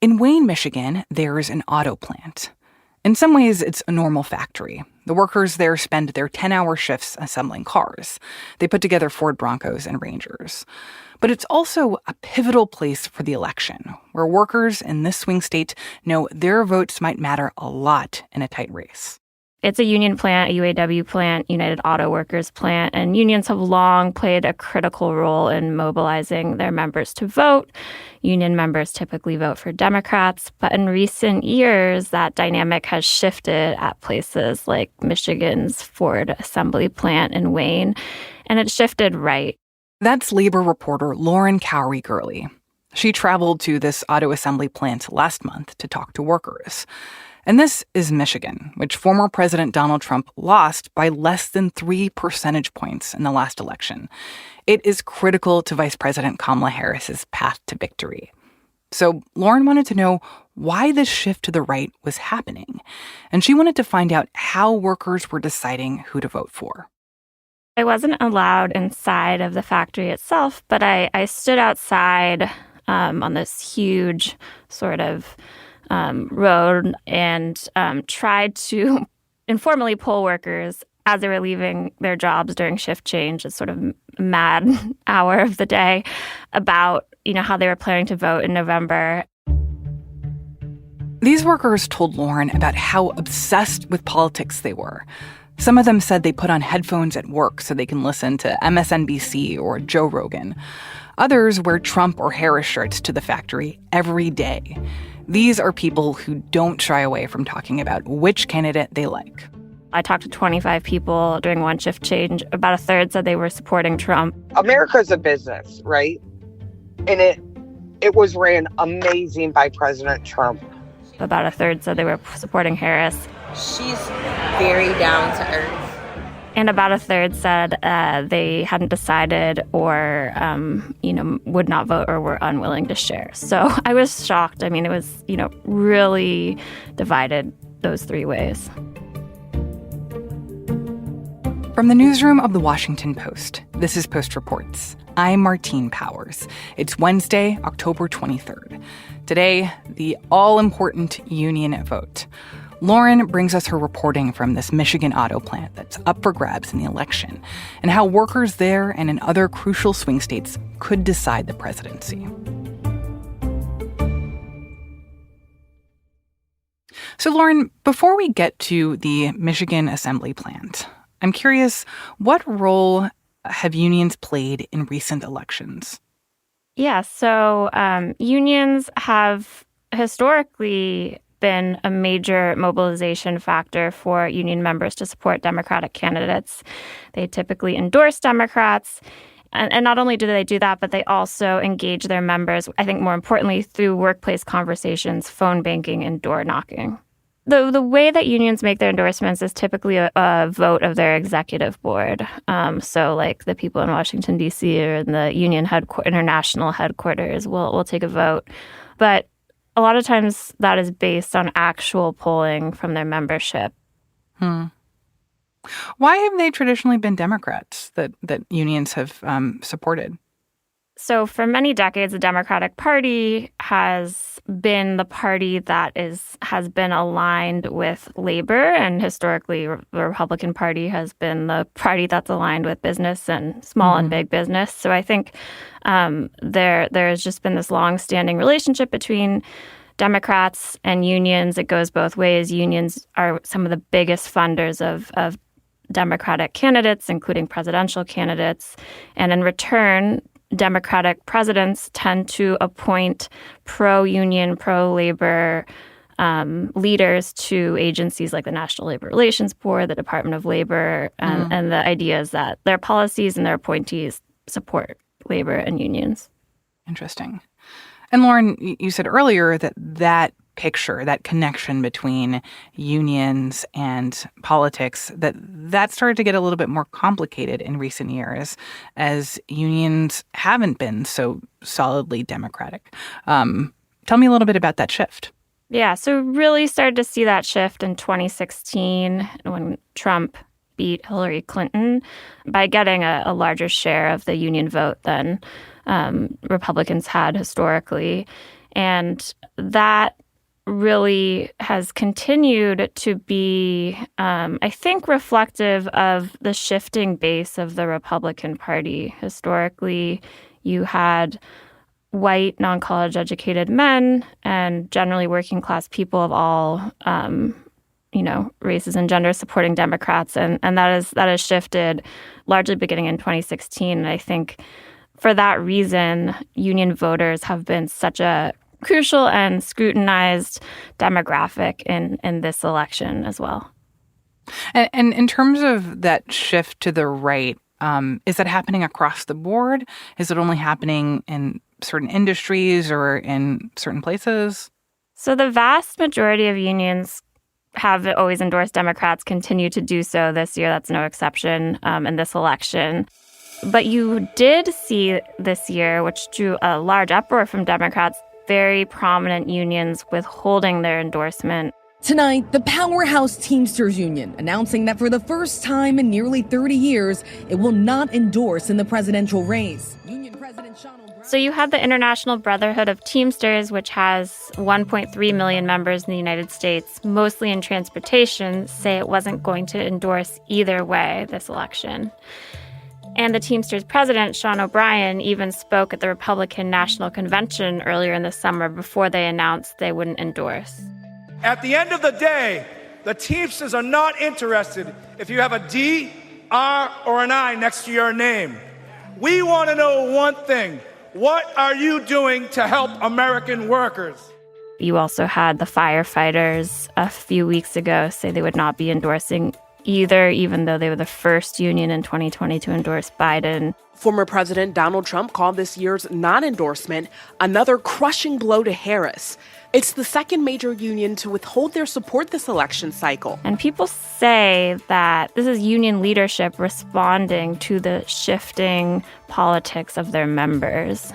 In Wayne, Michigan, there's an auto plant. In some ways, it's a normal factory. The workers there spend their 10-hour shifts assembling cars. They put together Ford Broncos and Rangers. But it's also a pivotal place for the election, where workers in this swing state know their votes might matter a lot in a tight race. It's a union plant, a UAW plant, United Auto Workers plant, and unions have long played a critical role in mobilizing their members to vote. Union members typically vote for Democrats, but in recent years, that dynamic has shifted at places like Michigan's Ford assembly plant in Wayne, and it shifted right. That's labor reporter Lauren Cowrie-Gurley. She traveled to this auto assembly plant last month to talk to workers. And this is Michigan, which former President Donald Trump lost by less than 3 percentage points in the last election. It is critical to Vice President Kamala Harris's path to victory. So Lauren wanted to know why this shift to the right was happening. And she wanted to find out how workers were deciding who to vote for. I wasn't allowed inside of the factory itself, but I stood outside on this huge sort of road and tried to informally poll workers as they were leaving their jobs during shift change, a sort of mad hour of the day, about how they were planning to vote in November. These workers told Lauren about how obsessed with politics they were. Some of them said they put on headphones at work so they can listen to MSNBC or Joe Rogan. Others wear Trump or Harris shirts to the factory every day. These are people who don't shy away from talking about which candidate they like. I talked to 25 people during one shift change. About a third said they were supporting Trump. America's a business, right? And it was ran amazing by President Trump. About a third said they were supporting Harris. She's very down to earth. And about a third said they hadn't decided or, would not vote or were unwilling to share. So I was shocked. I mean, it was, really divided those three ways. From the newsroom of The Washington Post, this is Post Reports. I'm Martine Powers. It's Wednesday, October 23rd. Today, the all-important union vote. Lauren brings us her reporting from this Michigan auto plant that's up for grabs in the election and how workers there and in other crucial swing states could decide the presidency. So, Lauren, before we get to the Michigan assembly plant, I'm curious, what role have unions played in recent elections? Yeah, so unions have historically been a major mobilization factor for union members to support Democratic candidates. They typically endorse Democrats. And not only do they do that, but they also engage their members, I think more importantly, through workplace conversations, phone banking, and door knocking. The way that unions make their endorsements is typically a vote of their executive board. So like the people in Washington, D.C. or in the union international headquarters will take a vote. But a lot of times that is based on actual polling from their membership. Why have they traditionally been Democrats that unions have supported? So for many decades, the Democratic Party has been the party that has been aligned with labor, and historically the Republican Party has been the party that's aligned with business and small and big business. So I think there has just been this long-standing relationship between Democrats and unions. It goes both ways. Unions are some of the biggest funders of Democratic candidates, including presidential candidates. And in return, Democratic presidents tend to appoint pro-union, pro-labor leaders to agencies like the National Labor Relations Board, the Department of Labor, and the idea is that their policies and their appointees support labor and unions. Interesting. And Lauren, you said earlier that picture, that connection between unions and politics, that started to get a little bit more complicated in recent years as unions haven't been so solidly Democratic. Tell me a little bit about that shift. Yeah, so really started to see that shift in 2016 when Trump beat Hillary Clinton by getting a larger share of the union vote than Republicans had historically. And that really has continued to be, I think, reflective of the shifting base of the Republican Party. Historically, you had white, non-college educated men and generally working class people of all, races and genders supporting Democrats. And that has shifted largely beginning in 2016. And I think for that reason, union voters have been such a crucial and scrutinized demographic in this election as well. And in terms of that shift to the right, is that happening across the board? Is it only happening in certain industries or in certain places? So the vast majority of unions have always endorsed Democrats, continue to do so this year. That's no exception in this election. But you did see this year, which drew a large uproar from Democrats, very prominent unions withholding their endorsement. Tonight, the powerhouse Teamsters Union announcing that for the first time in nearly 30 years, it will not endorse in the presidential race. Union President Sean O'Brien. So you had the International Brotherhood of Teamsters, which has 1.3 million members in the United States, mostly in transportation, say it wasn't going to endorse either way this election. And the Teamsters president, Sean O'Brien, even spoke at the Republican National Convention earlier in the summer before they announced they wouldn't endorse. At the end of the day, the Teamsters are not interested if you have a D, R, or an I next to your name. We want to know one thing. What are you doing to help American workers? You also had the firefighters a few weeks ago say they would not be endorsing either, even though they were the first union in 2020 to endorse Biden. Former President Donald Trump called this year's non-endorsement another crushing blow to Harris. It's the second major union to withhold their support this election cycle. And people say that this is union leadership responding to the shifting politics of their members.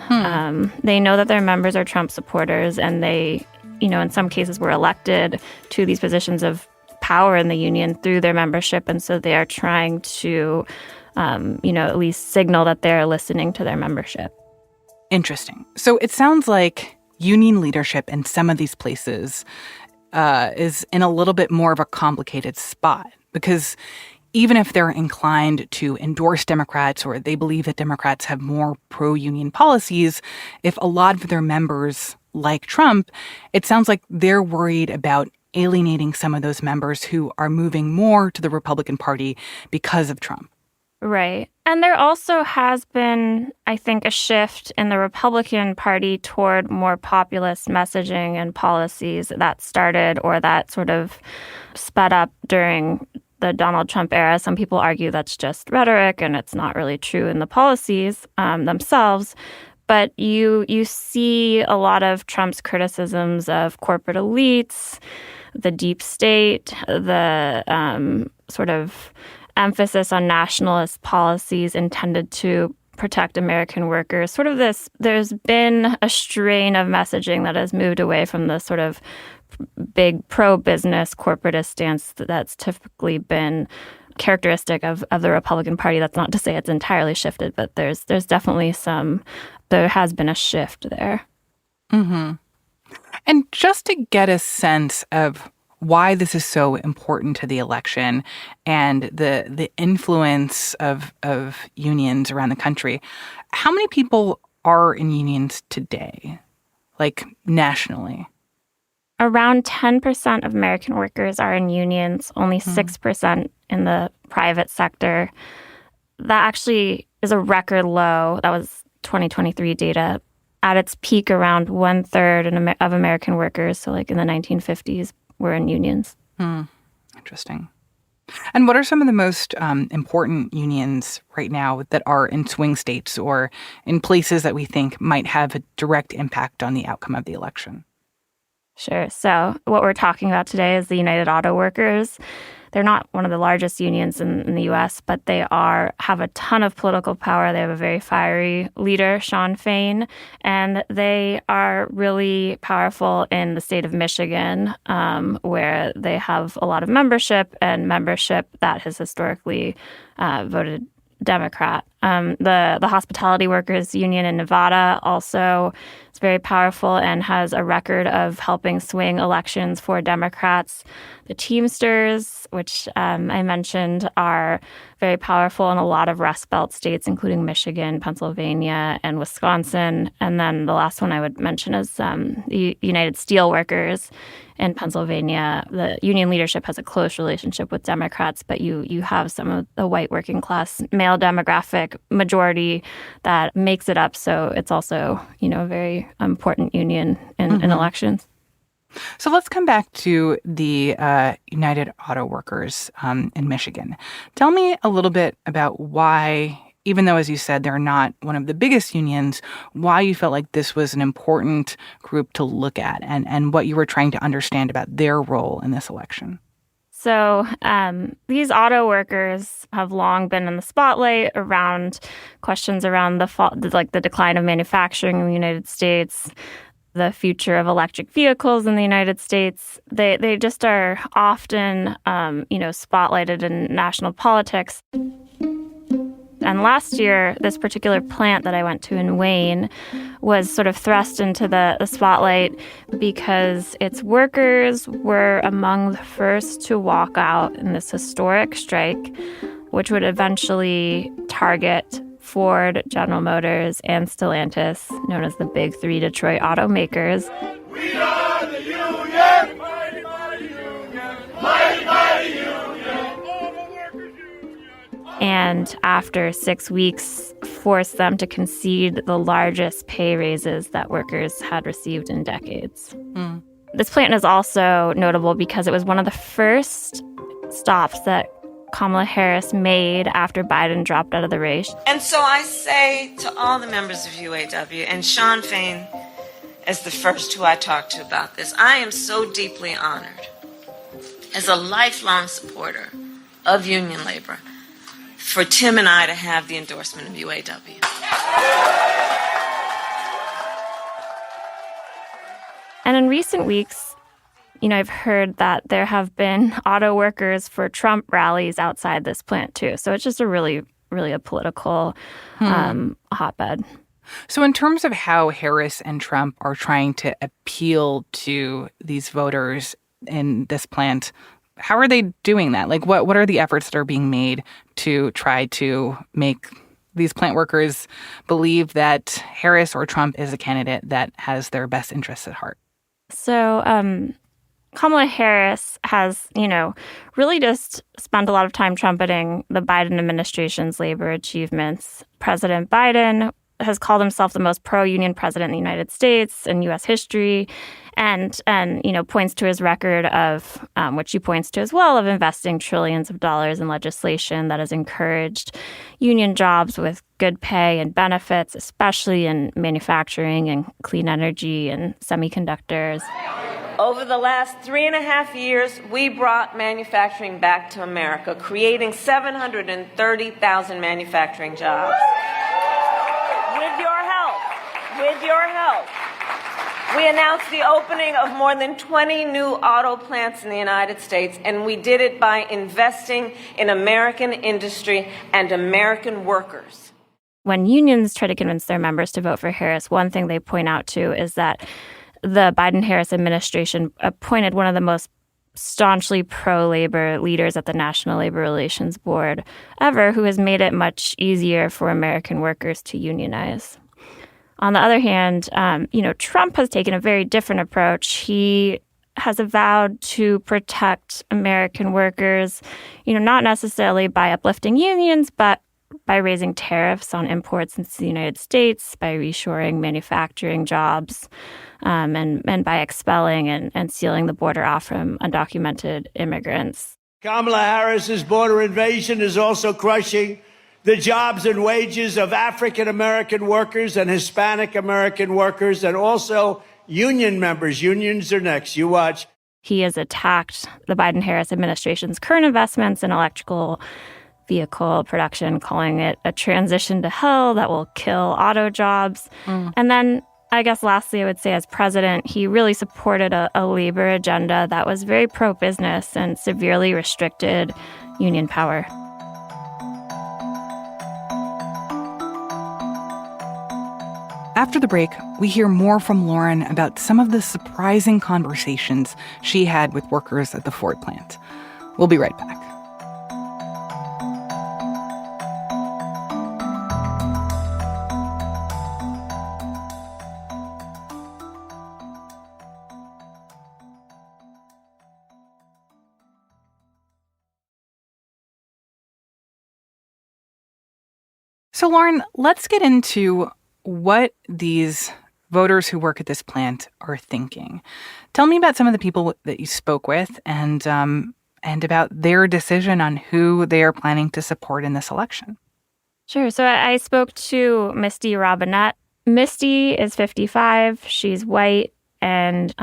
They know that their members are Trump supporters, and they, in some cases were elected to these positions of power in the union through their membership. And so they are trying to, at least signal that they're listening to their membership. Interesting. So it sounds like union leadership in some of these places is in a little bit more of a complicated spot, because even if they're inclined to endorse Democrats or they believe that Democrats have more pro-union policies, if a lot of their members like Trump, it sounds like they're worried about alienating some of those members who are moving more to the Republican Party because of Trump. Right. And there also has been, I think, a shift in the Republican Party toward more populist messaging and policies that started or that sort of sped up during the Donald Trump era. Some people argue that's just rhetoric and it's not really true in the policies themselves. But you see a lot of Trump's criticisms of corporate elites, the deep state, the sort of emphasis on nationalist policies intended to protect American workers. Sort of this, there's been a strain of messaging that has moved away from the sort of big pro-business corporatist stance that's typically been characteristic of the Republican Party. That's not to say it's entirely shifted, but there's definitely there has been a shift there. Mm-hmm. And just to get a sense of why this is so important to the election and the influence of unions around the country, how many people are in unions today, like nationally? Around 10% of American workers are in unions, only 6% in the private sector. That actually is a record low. That was 2023 data. At its peak, around 1/3 of American workers, so like in the 1950s, were in unions. Interesting. And what are some of the most important unions right now that are in swing states or in places that we think might have a direct impact on the outcome of the election? Sure. So what we're talking about today is the United Auto Workers. They're not one of the largest unions in the U.S., but they have a ton of political power. They have a very fiery leader, Shawn Fain, and they are really powerful in the state of Michigan, where they have a lot of membership that has historically voted Democrat. The Hospitality Workers Union in Nevada also is very powerful and has a record of helping swing elections for Democrats. The Teamsters, which I mentioned, are very powerful in a lot of Rust Belt states, including Michigan, Pennsylvania, and Wisconsin. And then the last one I would mention is the United Steelworkers in Pennsylvania. The union leadership has a close relationship with Democrats, but you have some of the white working class male demographic majority that makes it up. So it's also, a very important union in elections. So let's come back to the United Auto Workers in Michigan. Tell me a little bit about why, even though, as you said, they're not one of the biggest unions, why you felt like this was an important group to look at and what you were trying to understand about their role in this election. So these auto workers have long been in the spotlight around questions around the decline of manufacturing in the United States, the future of electric vehicles in the United States. They just are often, spotlighted in national politics. And last year, this particular plant that I went to in Wayne was sort of thrust into the spotlight because its workers were among the first to walk out in this historic strike, which would eventually target Ford, General Motors, and Stellantis, known as the Big Three Detroit automakers. We are the union! Mighty, mighty union! Mighty, mighty union! All the workers' union! And after 6 weeks, forced them to concede the largest pay raises that workers had received in decades. This plant is also notable because it was one of the first stops that Kamala Harris made after Biden dropped out of the race. And so I say to all the members of UAW, and Sean Fain as the first who I talked to about this, I am so deeply honored as a lifelong supporter of union labor for Tim and I to have the endorsement of UAW. And in recent weeks, I've heard that there have been auto workers for Trump rallies outside this plant, too. So it's just a really a political hotbed. So in terms of how Harris and Trump are trying to appeal to these voters in this plant, how are they doing that? Like, what are the efforts that are being made to try to make these plant workers believe that Harris or Trump is a candidate that has their best interests at heart? So Kamala Harris has, really just spent a lot of time trumpeting the Biden administration's labor achievements. President Biden has called himself the most pro-union president in the United States in U.S. history, and points to his record of, which he points to as well, of investing trillions of dollars in legislation that has encouraged union jobs with good pay and benefits, especially in manufacturing and clean energy and semiconductors. Over the last 3.5 years, we brought manufacturing back to America, creating 730,000 manufacturing jobs. With your help, we announced the opening of more than 20 new auto plants in the United States, and we did it by investing in American industry and American workers. When unions try to convince their members to vote for Harris, one thing they point out to is that the Biden-Harris administration appointed one of the most staunchly pro-labor leaders at the National Labor Relations Board ever, who has made it much easier for American workers to unionize. On the other hand, Trump has taken a very different approach. He has vowed to protect American workers, not necessarily by uplifting unions, but by raising tariffs on imports into the United States, by reshoring manufacturing jobs, and by expelling and sealing the border off from undocumented immigrants. Kamala Harris's border invasion is also crushing the jobs and wages of African-American workers and Hispanic American workers, and also union members. Unions are next. You watch. He has attacked the Biden-Harris administration's current investments in electrical vehicle production, calling it a transition to hell that will kill auto jobs. And then, I guess lastly, I would say as president, he really supported a labor agenda that was very pro-business and severely restricted union power. After the break, we hear more from Lauren about some of the surprising conversations she had with workers at the Ford plant. We'll be right back. So, Lauren, let's get into what these voters who work at this plant are thinking. Tell me about some of the people that you spoke with and about their decision on who they are planning to support in this election. Sure. So I spoke to Misty Robinette. Misty is 55. She's white and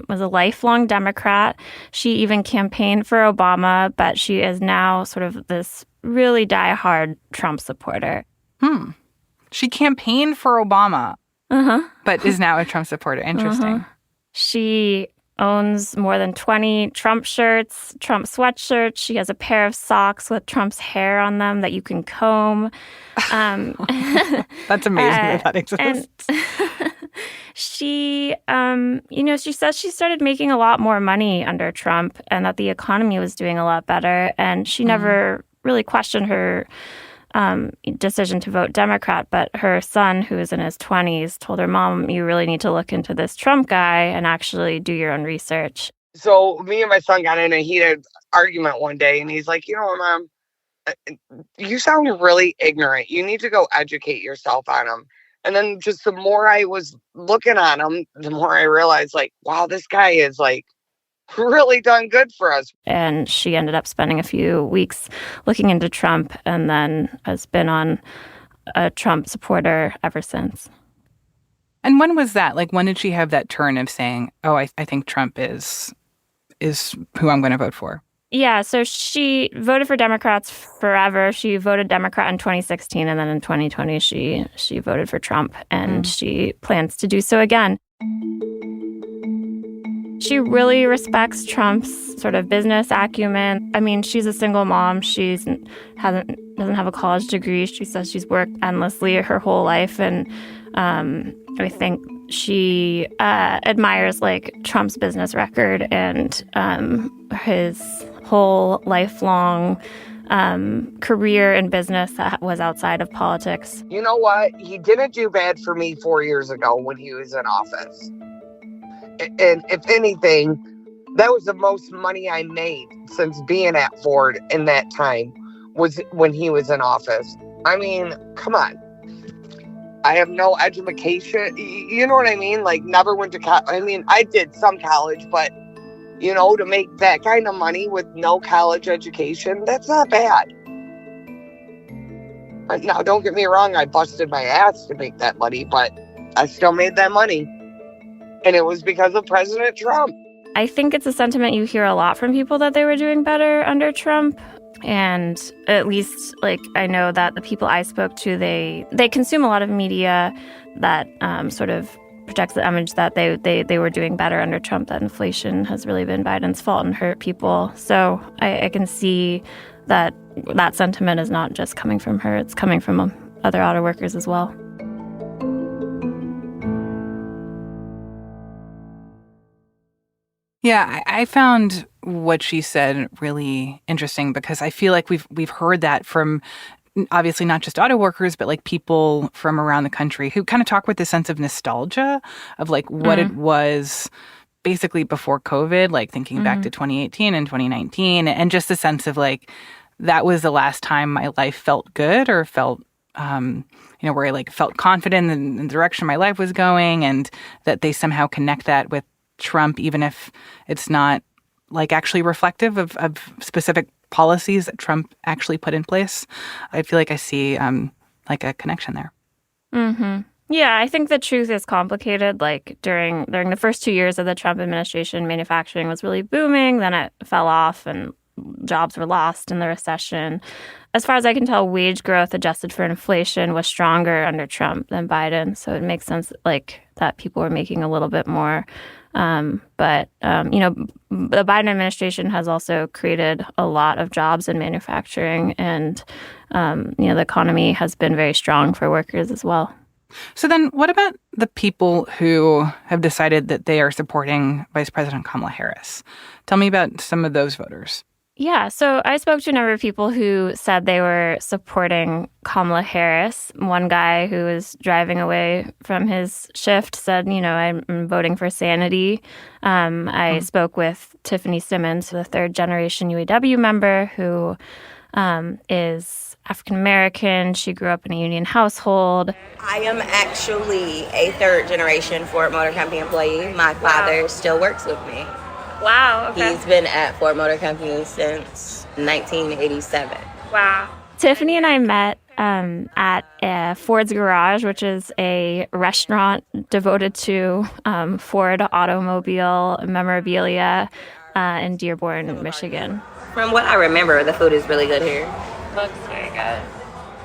was a lifelong Democrat. She even campaigned for Obama, but she is now sort of this really diehard Trump supporter. She campaigned for Obama, but is now a Trump supporter. Interesting. She owns more than 20 Trump shirts, Trump sweatshirts. She has a pair of socks with Trump's hair on them that you can comb. That's amazing that exists. She, she says she started making a lot more money under Trump and that the economy was doing a lot better. And she never really questioned her decision to vote Democrat, but her son, who is in his 20s, told her, "Mom, you really need to look into this Trump guy and actually do your own research." So me and my son got in a heated argument one day, and he's like, "You know what, Mom? You sound really ignorant. You need to go educate yourself on him." And then just the more I was looking at him, the more I realized, like, wow, this guy is like really done good for us. And she ended up spending a few weeks looking into Trump and then has been on a Trump supporter ever since. And when was that? Like, when did she have that turn of saying, oh, I think Trump is who I'm going to vote for? Yeah, so she voted for Democrats forever. She voted Democrat in 2016, and then in 2020, she voted for Trump, and she plans to do so again. She really respects Trump's sort of business acumen. I mean, she's a single mom. She doesn't have a college degree. She says she's worked endlessly her whole life, and I think she admires like Trump's business record and his whole lifelong career in business that was outside of politics. You know what? He didn't do bad for me 4 years ago when he was in office. And if anything, that was the most money I made since being at Ford in that time was when he was in office. I mean, come on. I have no education. You know what I mean? Like, never went to college. I mean, I did some college, but, you know, to make that kind of money with no college education, that's not bad. Now, don't get me wrong. I busted my ass to make that money, but I still made that money. And it was because of President Trump. I think it's a sentiment you hear a lot from people that they were doing better under Trump. And at least, like, I know that the people I spoke to, they consume a lot of media that sort of projects the image that they were doing better under Trump, that inflation has really been Biden's fault and hurt people. So I can see that sentiment is not just coming from her. It's coming from other auto workers as well. Yeah, I found what she said really interesting because I feel like we've heard that from obviously not just auto workers, but like people from around the country who kind of talk with this sense of nostalgia of like what it was basically before COVID, like thinking back to 2018 and 2019, and just the sense of like that was the last time my life felt good or felt where I like felt confident in the direction my life was going, and that they somehow connect that with Trump, even if it's not like actually reflective of specific policies that Trump actually put in place. I feel like I see like a connection there. Mm-hmm. Yeah, I think the truth is complicated. Like during the first 2 years of the Trump administration, manufacturing was really booming. Then it fell off and jobs were lost in the recession. As far as I can tell, wage growth adjusted for inflation was stronger under Trump than Biden. So it makes sense like that people were making a little bit more. But the Biden administration has also created a lot of jobs in manufacturing, and the economy has been very strong for workers as well. So then what about the people who have decided that they are supporting Vice President Kamala Harris? Tell me about some of those voters. Yeah, so I spoke to a number of people who said they were supporting Kamala Harris. One guy who was driving away from his shift said, I'm voting for sanity. I spoke with Tiffany Simmons, the third-generation UAW member who is African-American. She grew up in a union household. I am actually a third-generation Ford Motor Company employee. My father still works with me. Wow. Okay. He's been at Ford Motor Company since 1987. Wow. Tiffany and I met at Ford's Garage, which is a restaurant devoted to Ford automobile memorabilia in Dearborn, Michigan. From what I remember, the food is really good here. Looks very good.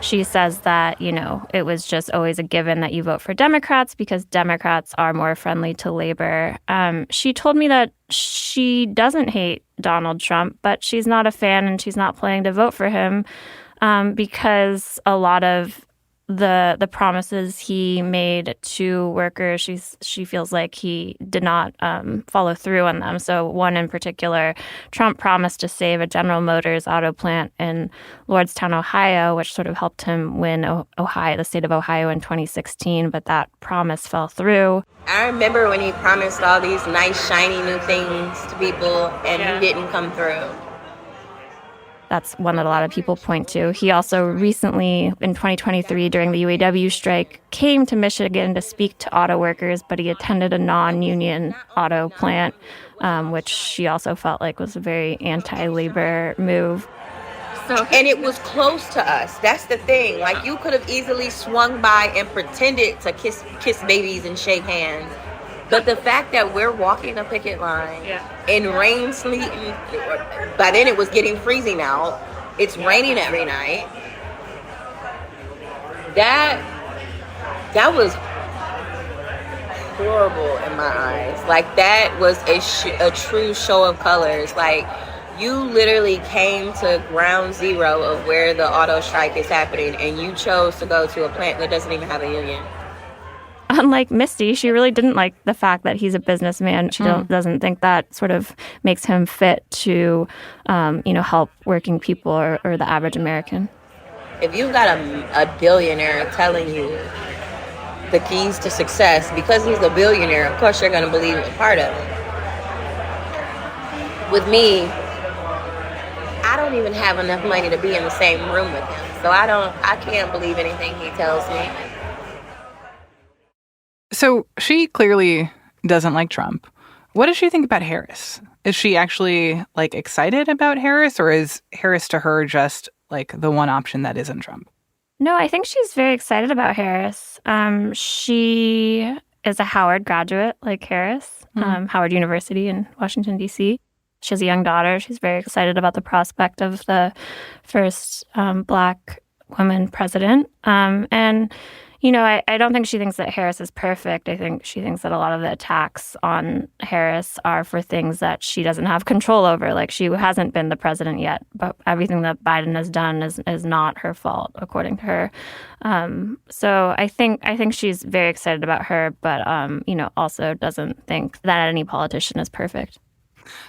She says that, it was just always a given that you vote for Democrats because Democrats are more friendly to labor. She told me that she doesn't hate Donald Trump, but she's not a fan and she's not planning to vote for him because a lot of the promises he made to workers, she feels like he did not follow through on them. So one in particular, Trump promised to save a General Motors auto plant in Lordstown, Ohio, which sort of helped him win the state of Ohio in 2016, but that promise fell through. I remember when he promised all these nice, shiny new things to people, and he didn't come through. That's one that a lot of people point to. He also recently, in 2023, during the UAW strike, came to Michigan to speak to auto workers, but he attended a non-union auto plant, which she also felt like was a very anti-labor move. And it was close to us. That's the thing. Like, you could have easily swung by and pretended to kiss babies and shake hands. But the fact that we're walking a picket line in rain, sleet, and by then it was getting freezing out. It's raining every night. That was horrible in my eyes. Like, that was a true show of colors. Like, you literally came to ground zero of where the auto strike is happening, and you chose to go to a plant that doesn't even have a union. Unlike Misty, she really didn't like the fact that he's a businessman. She doesn't think that sort of makes him fit to, help working people or the average American. If you've got a billionaire telling you the keys to success, because he's a billionaire, of course you're going to believe a part of it. With me, I don't even have enough money to be in the same room with him. So I can't believe anything he tells me. So she clearly doesn't like Trump. What does she think about Harris? Is she actually excited about Harris, or is Harris to her just the one option that isn't Trump? No, I think she's very excited about Harris. She is a Howard graduate like Harris, Howard University in Washington, D.C. She has a young daughter. She's very excited about the prospect of the first Black woman president. I don't think she thinks that Harris is perfect. I think she thinks that a lot of the attacks on Harris are for things that she doesn't have control over. Like, she hasn't been the president yet, but everything that Biden has done is not her fault, according to her. So I think she's very excited about her, but also doesn't think that any politician is perfect.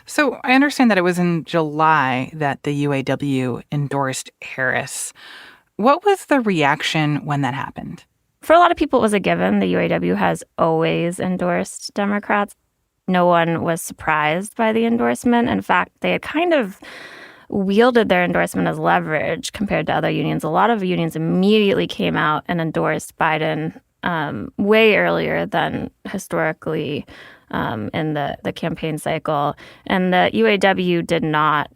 So I understand that it was in July that the UAW endorsed Harris. What was the reaction when that happened? For a lot of people, it was a given. The UAW has always endorsed Democrats. No one was surprised by the endorsement. In fact, they had kind of wielded their endorsement as leverage compared to other unions. A lot of unions immediately came out and endorsed Biden way earlier than historically in the campaign cycle. And the UAW did not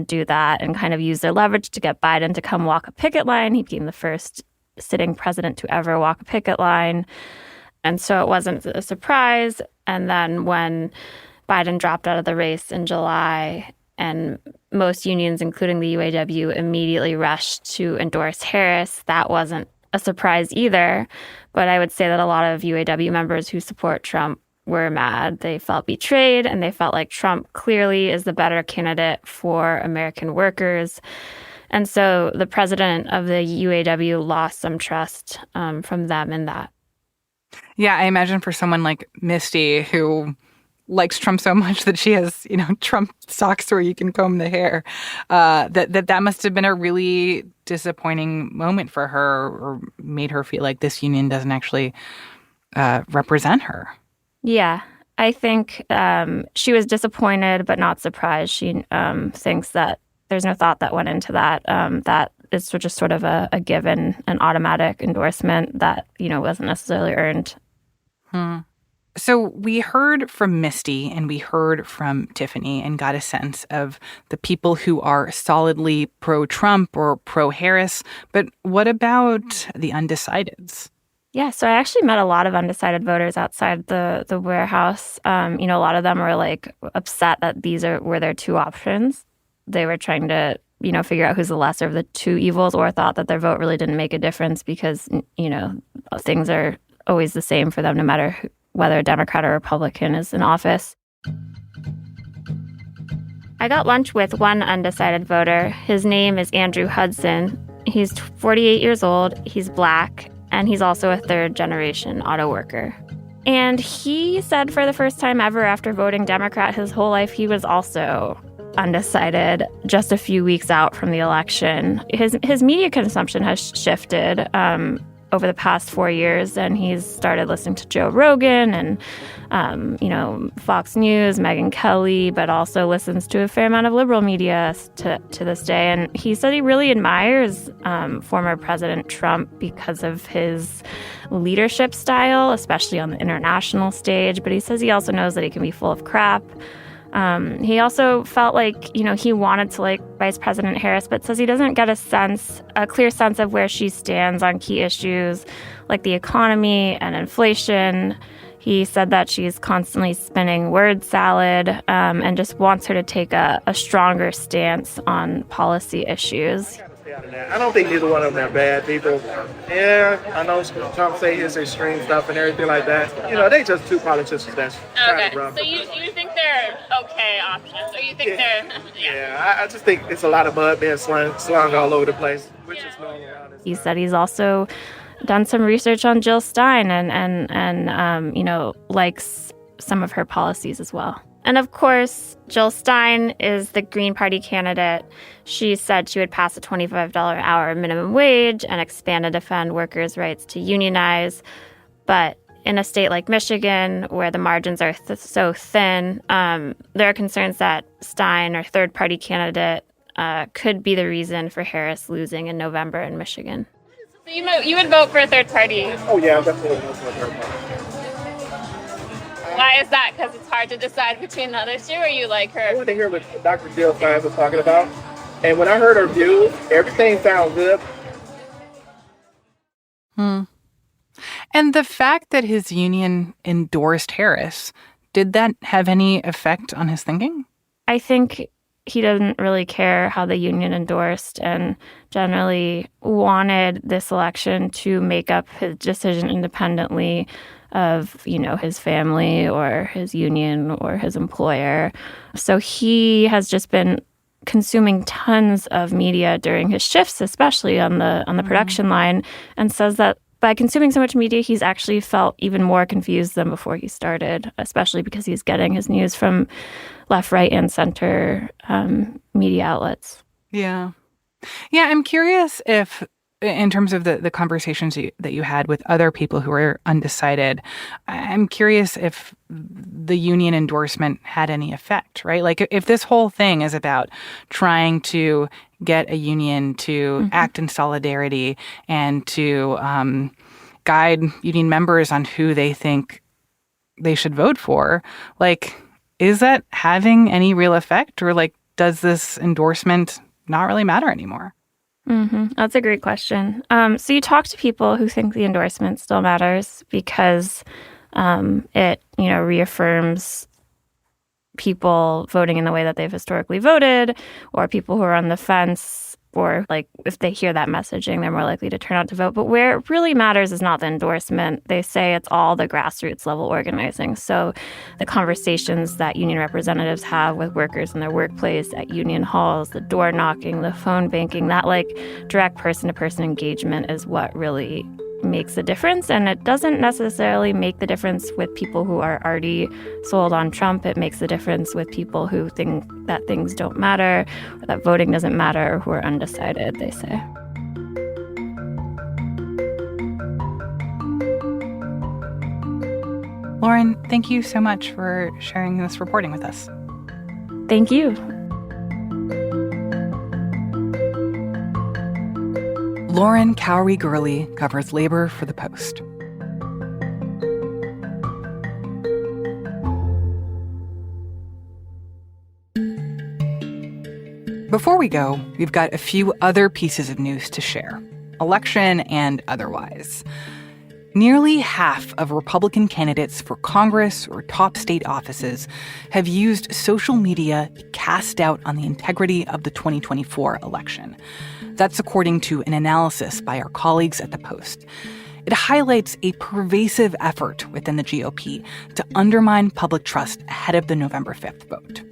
do that and kind of use their leverage to get Biden to come walk a picket line. He became the first sitting president to ever walk a picket line. And so it wasn't a surprise. And then when Biden dropped out of the race in July, and most unions, including the UAW, immediately rushed to endorse Harris, that wasn't a surprise either. But I would say that a lot of UAW members who support Trump were mad. They felt betrayed, and they felt like Trump clearly is the better candidate for American workers. And so the president of the UAW lost some trust from them in that. Yeah, I imagine for someone like Misty, who likes Trump so much that she has, Trump socks where you can comb the hair, that must have been a really disappointing moment for her, or made her feel like this union doesn't actually represent her. Yeah. I think she was disappointed but not surprised. She thinks that there's no thought that went into that, that it's just sort of a given, an automatic endorsement that, wasn't necessarily earned. So we heard from Misty and we heard from Tiffany and got a sense of the people who are solidly pro-Trump or pro-Harris. But what about the undecideds? Yeah, so I actually met a lot of undecided voters outside the warehouse. A lot of them were like upset that these were their two options. They were trying to, figure out who's the lesser of the two evils, or thought that their vote really didn't make a difference because, things are always the same for them no matter whether a Democrat or Republican is in office. I got lunch with one undecided voter. His name is Andrew Hudson. He's 48 years old. He's Black. And he's also a third-generation auto worker. And he said for the first time ever after voting Democrat his whole life, he was also undecided just a few weeks out from the election. His media consumption has shifted over the past 4 years, and he's started listening to Joe Rogan and, Fox News, Megyn Kelly, but also listens to a fair amount of liberal media to this day. And he said he really admires former President Trump because of his leadership style, especially on the international stage. But he says he also knows that he can be full of crap. He also felt like, he wanted to like Vice President Harris, but says he doesn't get a clear sense of where she stands on key issues like the economy and inflation. He said that she's constantly spinning word salad and just wants her to take a stronger stance on policy issues. I don't think neither one of them are bad people. Yeah, I know Trump say his extreme stuff and everything like that. They just two politicians that's trying to run. So you think they're okay options? Or you think they're... Yeah, I just think it's a lot of mud being slung all over the place, which is normal around this. He said he's also done some research on Jill Stein and likes some of her policies as well. And of course, Jill Stein is the Green Party candidate. She said she would pass a $25 an hour minimum wage and expand and defend workers' rights to unionize. But in a state like Michigan, where the margins are so thin, there are concerns that Stein, or third-party candidate, could be the reason for Harris losing in November in Michigan. So you would vote for a third party? Oh, yeah, I'm definitely vote for a third party. Why is that? Because it's hard to decide between the other two, or you like her? I wanted to hear what Dr. Jill Stein was talking about. And when I heard her views, everything sounds good. And the fact that his union endorsed Harris, did that have any effect on his thinking? I think he doesn't really care how the union endorsed, and generally wanted this election to make up his decision independently of, his family or his union or his employer. So he has just been consuming tons of media during his shifts, especially on the production line, and says that by consuming so much media, he's actually felt even more confused than before he started, especially because he's getting his news from left, right, and center media outlets. Yeah. Yeah, I'm curious if, in terms of the conversations that you had with other people who are undecided, I'm curious if the union endorsement had any effect, right? Like, if this whole thing is about trying to get a union to act in solidarity and to guide union members on who they think they should vote for, like, is that having any real effect? Or, like, does this endorsement not really matter anymore? That's a great question. So you talk to people who think the endorsement still matters because it, reaffirms people voting in the way that they've historically voted, or people who are on the fence, or like if they hear that messaging, they're more likely to turn out to vote. But where it really matters is not the endorsement. They say it's all the grassroots level organizing. So the conversations that union representatives have with workers in their workplace, at union halls, the door knocking, the phone banking, that like direct person-to-person engagement is what really makes a difference. And it doesn't necessarily make the difference with people who are already sold on Trump. It makes a difference with people who think that things don't matter, or that voting doesn't matter, or who are undecided, they say. Lauren, thank you so much for sharing this reporting with us. Thank you. Lauren Cowrie-Gurley covers labor for The Post. Before we go, we've got a few other pieces of news to share, election and otherwise. Nearly half of Republican candidates for Congress or top state offices have used social media to cast doubt on the integrity of the 2024 election. That's according to an analysis by our colleagues at The Post. It highlights a pervasive effort within the GOP to undermine public trust ahead of the November 5th vote.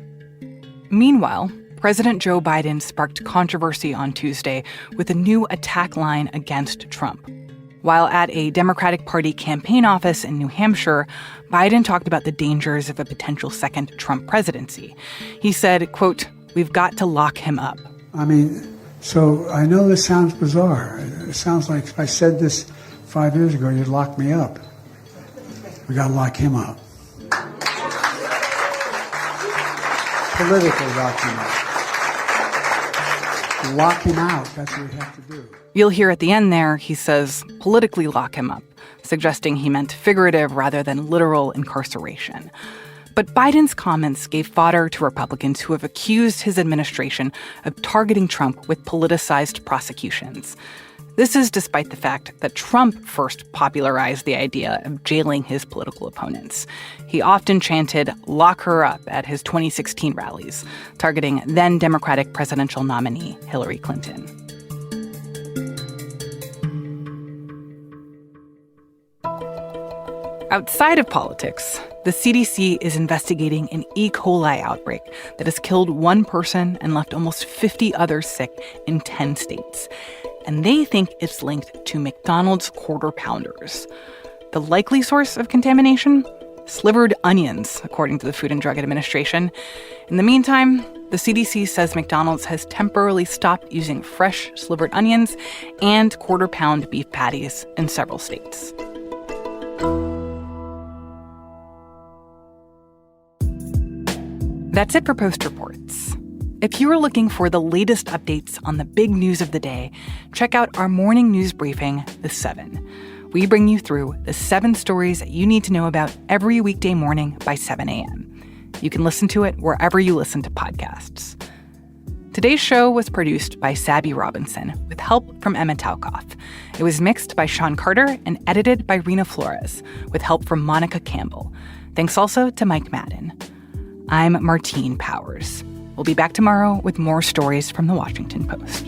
Meanwhile, President Joe Biden sparked controversy on Tuesday with a new attack line against Trump. While at a Democratic Party campaign office in New Hampshire, Biden talked about the dangers of a potential second Trump presidency. He said, quote, "We've got to lock him up." I mean, so I know this sounds bizarre. It sounds like if I said this 5 years ago, you'd lock me up. We got to lock him up. Politically lock him up. Lock him out. That's what we have to do. You'll hear at the end there, he says, politically lock him up, suggesting he meant figurative rather than literal incarceration. But Biden's comments gave fodder to Republicans who have accused his administration of targeting Trump with politicized prosecutions. This is despite the fact that Trump first popularized the idea of jailing his political opponents. He often chanted, "Lock her up," at his 2016 rallies, targeting then Democratic presidential nominee Hillary Clinton. Outside of politics, the CDC is investigating an E. coli outbreak that has killed one person and left almost 50 others sick in 10 states. And they think it's linked to McDonald's Quarter Pounders. The likely source of contamination? Slivered onions, according to the Food and Drug Administration. In the meantime, the CDC says McDonald's has temporarily stopped using fresh slivered onions and quarter-pound beef patties in several states. That's it for Post Reports. If you are looking for the latest updates on the big news of the day, check out our morning news briefing, The 7. We bring you through the 7 stories that you need to know about every weekday morning by 7 a.m. You can listen to it wherever you listen to podcasts. Today's show was produced by Sabby Robinson with help from Emma Taukoff. It was mixed by Sean Carter and edited by Rena Flores with help from Monica Campbell. Thanks also to Mike Madden. I'm Martine Powers. We'll be back tomorrow with more stories from the Washington Post.